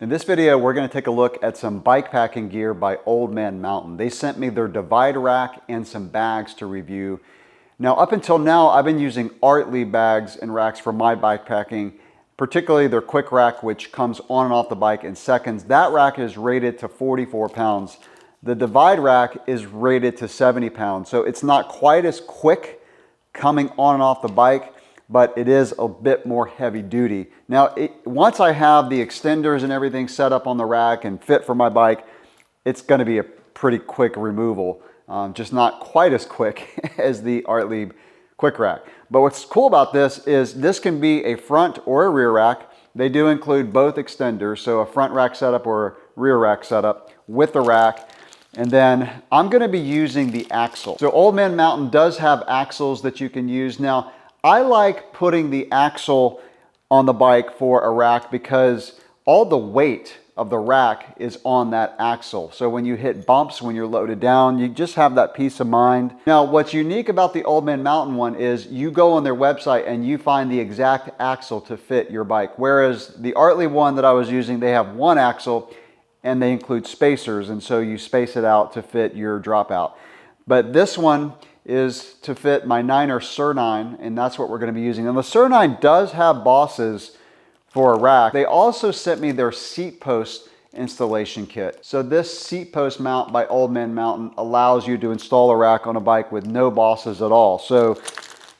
In this video, we're going to take a look at some bike packing gear by Old Man Mountain. They sent me their divide rack and some bags to review. Now, up until now, I've been using Ortlieb bags and racks for my bike packing, particularly their quick rack, which comes on and off the bike in seconds. That rack is rated to 44 pounds. The divide rack is rated to 70 pounds. So it's not quite as quick coming on and off the bike, but it is a bit more heavy duty. Now, once I have the extenders and everything set up on the rack and fit for my bike, it's going to be a pretty quick removal, just not quite as quick as the Ortlieb quick rack. But what's cool about this is this can be a front or a rear rack. They do include both extenders, so a front rack setup or a rear rack setup with the rack. And then I'm going to be using the axle. So Old Man Mountain does have axles that you can use. Now, I like putting the axle on the bike for a rack because all the weight of the rack is on that axle. So when you hit bumps, when you're loaded down, you just have that peace of mind. Now, what's unique about the Old Man Mountain one is you go on their website and you find the exact axle to fit your bike. Whereas the Ortlieb one that I was using, they have one axle and they include spacers. And so you space it out to fit your dropout. But this one is to fit my Niner Sur9, and that's what we're going to be using. And the Sur9 does have bosses for a rack. They also sent me their seat post installation kit. So this seat post mount by Old Man Mountain allows you to install a rack on a bike with no bosses at all. So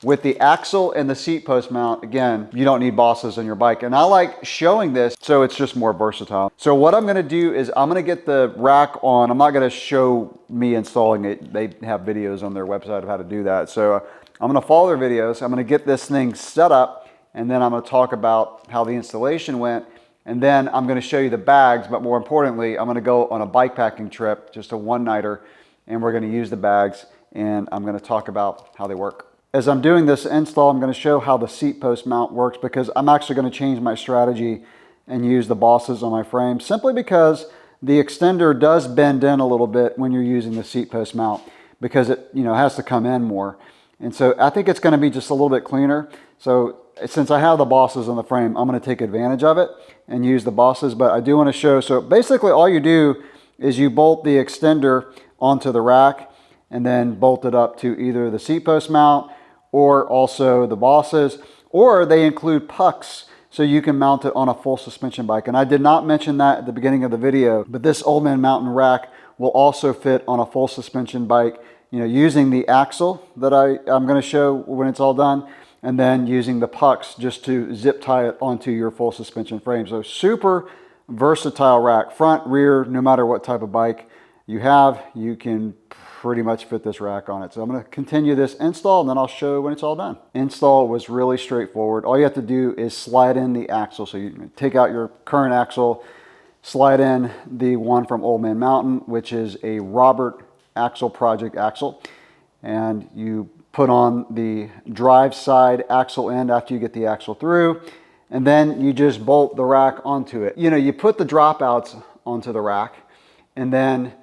with the axle and the seat post mount, again, you don't need bosses on your bike. And I like showing this so it's just more versatile. So what I'm gonna do is I'm gonna get the rack on. I'm not gonna show me installing it. They have videos on their website of how to do that. So I'm gonna follow their videos. I'm gonna get this thing set up, and then I'm gonna talk about how the installation went. And then I'm gonna show you the bags, but more importantly, I'm gonna go on a bike packing trip, just a one-nighter, and we're gonna use the bags, and I'm gonna talk about how they work. As I'm doing this install, I'm going to show how the seat post mount works because I'm actually going to change my strategy and use the bosses on my frame simply because the extender does bend in a little bit when you're using the seat post mount because it has to come in more. And so I think it's going to be just a little bit cleaner. So since I have the bosses on the frame, I'm going to take advantage of it and use the bosses. But I do want to show, so basically all you do is you bolt the extender onto the rack and then bolt it up to either the seat post mount or also the bosses, or they include pucks so you can mount it on a full suspension bike. And I did not mention that at the beginning of the video, but this Old Man Mountain rack will also fit on a full suspension bike, using the axle that I'm going to show when it's all done, and then using the pucks just to zip tie it onto your full suspension frame. So super versatile rack, front, rear, no matter what type of bike you have, you can pretty much fit this rack on it. So I'm going to continue this install and then I'll show you when it's all done. Install was really straightforward. All you have to do is slide in the axle. So you take out your current axle, slide in the one from Old Man Mountain, which is a Robert Axle Project axle, and you put on the drive side axle end after you get the axle through, and then you just bolt the rack onto it. You put the dropouts onto the rack, and then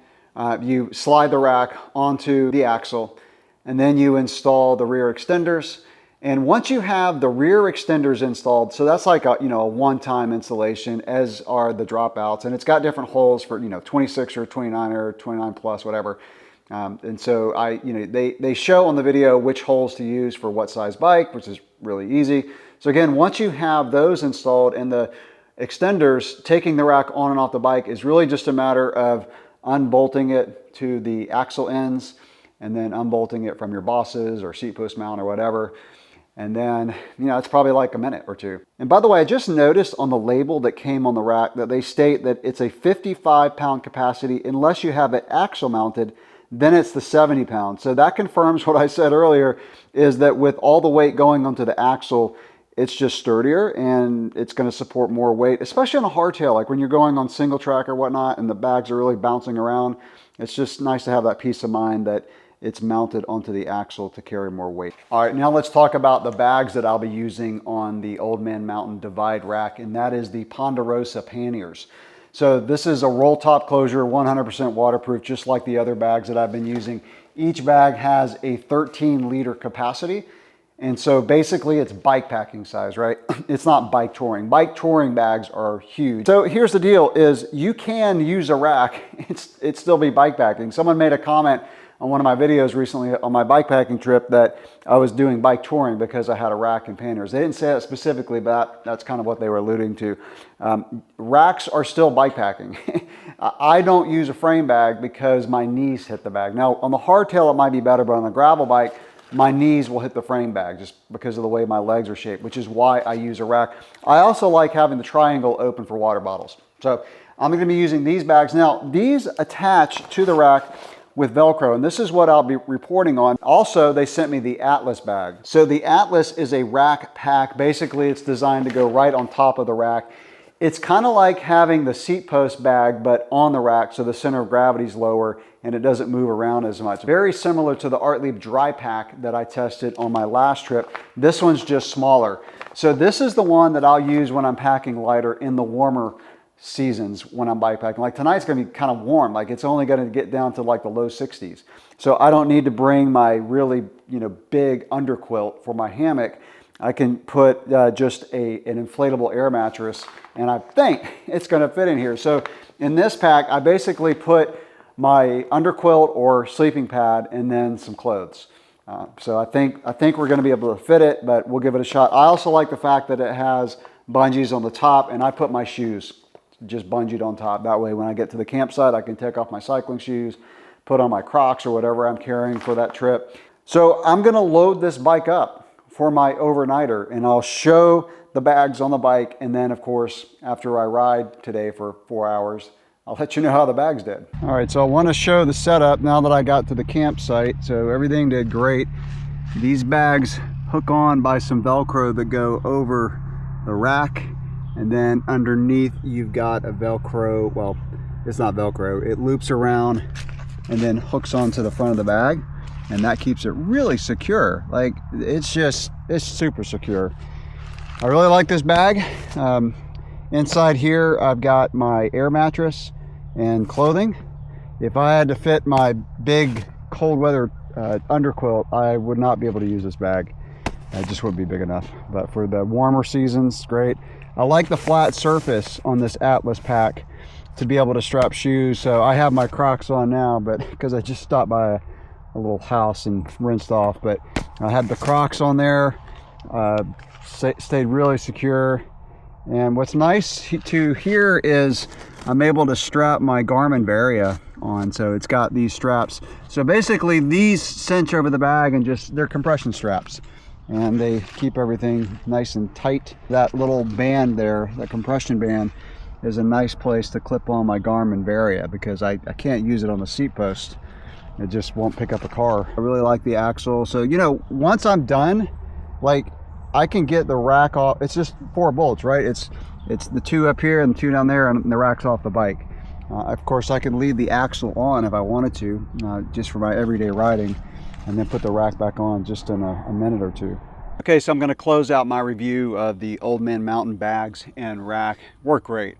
you slide the rack onto the axle, and then you install the rear extenders. And once you have the rear extenders installed, so that's like a one-time installation, as are the dropouts, and it's got different holes for 26 or 29 or 29 plus, whatever. And so they show on the video which holes to use for what size bike, which is really easy. So again, once you have those installed and the extenders, taking the rack on and off the bike is really just a matter of unbolting it to the axle ends and then unbolting it from your bosses or seat post mount or whatever. And then, it's probably like a minute or two. And by the way, I just noticed on the label that came on the rack that they state that it's a 55-pound capacity unless you have it axle mounted, then it's the 70 pounds. So that confirms what I said earlier, is that with all the weight going onto the axle, it's just sturdier and it's going to support more weight, especially on a hardtail, like when you're going on single track or whatnot and the bags are really bouncing around. It's just nice to have that peace of mind that it's mounted onto the axle to carry more weight. All right, now let's talk about the bags that I'll be using on the Old Man Mountain divide rack, and that is the Ponderosa Panniers. So this is a roll top closure, 100% waterproof, just like the other bags that I've been using. Each bag has a 13-liter capacity. And so basically it's bike packing size, right? It's not bike touring. Bike touring bags are huge. So here's the deal is you can use a rack, it's still be bike packing. Someone made a comment on one of my videos recently on my bike packing trip that I was doing bike touring because I had a rack and panniers. They didn't say that specifically, but that's kind of what they were alluding to. Racks are still bike packing. I don't use a frame bag because my knees hit the bag. Now on the hardtail it might be better, but on the gravel bike, my knees will hit the frame bag just because of the way my legs are shaped, which is why I use a rack. I also like having the triangle open for water bottles. So I'm going to be using these bags. Now, these attach to the rack with Velcro, and this is what I'll be reporting on. Also, they sent me the Atlas bag. So the Atlas is a rack pack. Basically, it's designed to go right on top of the rack. It's kind of like having the seat post bag, but on the rack, so the center of gravity is lower and it doesn't move around as much. Very similar to the Ortlieb dry pack that I tested on my last trip. This one's just smaller. So this is the one that I'll use when I'm packing lighter in the warmer seasons when I'm bike packing. Like tonight's gonna be kind of warm. Like it's only gonna get down to like the low 60s. So I don't need to bring my really, big underquilt for my hammock. I can put just an inflatable air mattress, and I think it's going to fit in here. So in this pack, I basically put my underquilt or sleeping pad and then some clothes. So I think we're going to be able to fit it, but we'll give it a shot. I also like the fact that it has bungees on the top, and I put my shoes just bungeed on top. That way, when I get to the campsite, I can take off my cycling shoes, put on my Crocs or whatever I'm carrying for that trip. So I'm going to load this bike up for my overnighter, and I'll show the bags on the bike, and then of course after I ride today for 4 hours, I'll let you know how the bags did. All right, so I want to show the setup now that I got to the campsite. So everything did great. These bags hook on by some Velcro that go over the rack, and then underneath you've got a Velcro, well, it's not Velcro, it loops around and then hooks onto the front of the bag. And that keeps it really secure. Like it's super secure. I really like this bag. Inside here, I've got my air mattress and clothing. If I had to fit my big cold weather underquilt, I would not be able to use this bag. It just wouldn't be big enough. But for the warmer seasons, great. I like the flat surface on this Atlas pack to be able to strap shoes. So I have my Crocs on now, but because I just stopped by a little house and rinsed off, but I had the Crocs on there, stayed really secure. And what's nice to here is I'm able to strap my Garmin Varia on, so it's got these straps. So basically these cinch over the bag and they're compression straps, and they keep everything nice and tight. That little band there, that compression band, is a nice place to clip on my Garmin Varia because I can't use it on the seat post. It just won't pick up a car. I really like the axle. So, once I'm done, like I can get the rack off. It's just 4 bolts, right? It's the 2 up here and the 2 down there, and the rack's off the bike. Of course, I can leave the axle on if I wanted to, just for my everyday riding, and then put the rack back on just in a minute or two. Okay, so I'm going to close out my review of the Old Man Mountain bags and rack. Work great.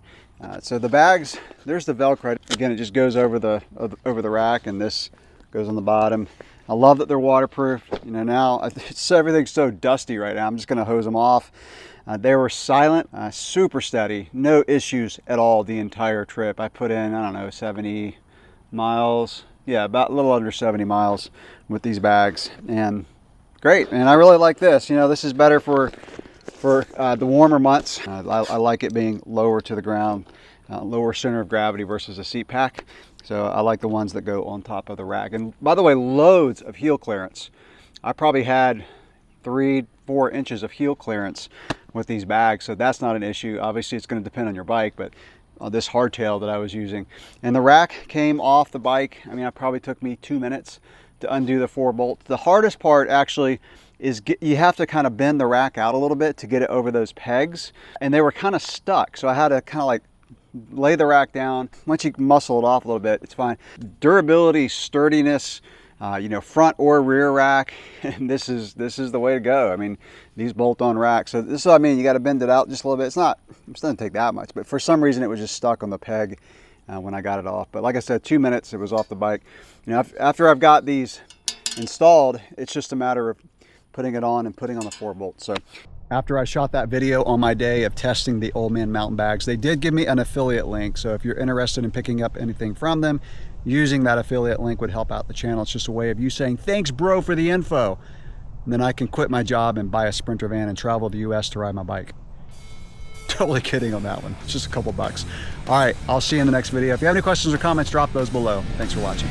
So the bags, there's the Velcro. Again, it just goes over the rack, and this goes on the bottom. I love that they're waterproof. Now everything's so dusty right now. I'm just going to hose them off. They were silent, super steady, no issues at all the entire trip. I put in, I don't know, 70 miles. Yeah, about a little under 70 miles with these bags, and great. And I really like this. This is better for the warmer months. I like it being lower to the ground, lower center of gravity versus a seat pack. So I like the ones that go on top of the rack. And by the way, loads of heel clearance. I probably had 3-4 inches of heel clearance with these bags, so that's not an issue. Obviously it's going to depend on your bike, but on this hardtail that I was using. And the rack came off the bike. I mean, it probably took me 2 minutes to undo the 4 bolts. The hardest part actually is you have to kind of bend the rack out a little bit to get it over those pegs, and they were kind of stuck, so I had to kind of like lay the rack down. Once you muscle it off a little bit, it's fine. Durability, sturdiness, front or rear rack, and this is the way to go. I mean, these bolt-on racks. So this is what I mean. You got to bend it out just a little bit. It doesn't take that much, but for some reason it was just stuck on the peg when I got it off. But like I said, 2 minutes, it was off the bike. After I've got these installed, it's just a matter of putting it on and putting on the 4-bolt. So after I shot that video on my day of testing the Old Man Mountain bags, they did give me an affiliate link. So if you're interested in picking up anything from them, using that affiliate link would help out the channel. It's just a way of you saying, thanks bro for the info. And then I can quit my job and buy a Sprinter van and travel the US to ride my bike. Totally kidding on that one. It's just a couple bucks. All right, I'll see you in the next video. If you have any questions or comments, drop those below. Thanks for watching.